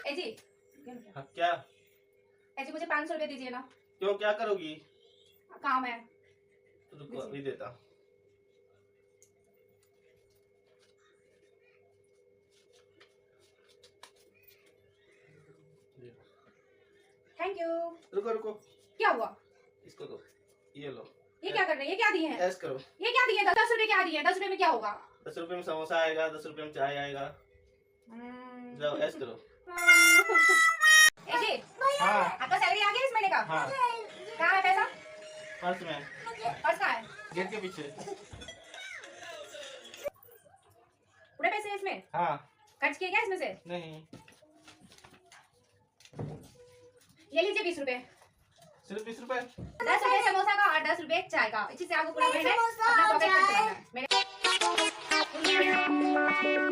ए जी हाँ, क्या? ए जी मुझे 500 रुपए दीजिए ना। क्यों, क्या करोगी? काम है। रुको अभी देता। Thank you. रुको रुको, क्या हुआ? इसको दो, ये लो। ये क्या कर रहे हैं? ये क्या दिए हैं? ऐस करो। ये क्या दिए? 10 रुपए क्या दिए? 10 रुपए में क्या होगा? 10 रुपए में समोसा आएगा, 10 रुपए में चाय आएगा। जाओ ऐस करो। ए जी हाँ आपका सैलरी आ गया इस महीने का? हाँ, कहाँ है पैसा? पर्स में, पर्स कहाँ है? गेट के पीछे। पूरे पैसे हैं इसमें? हाँ। खर्च किए क्या इसमें से? नहीं। ये लीजिए 20 रुपए। सिर्फ 20 रुपए? 10 रुपए समोसा का और 10 रुपए चाय का। इसी से आपको पूरा महीना अपना पॉकेट खर्च करना है।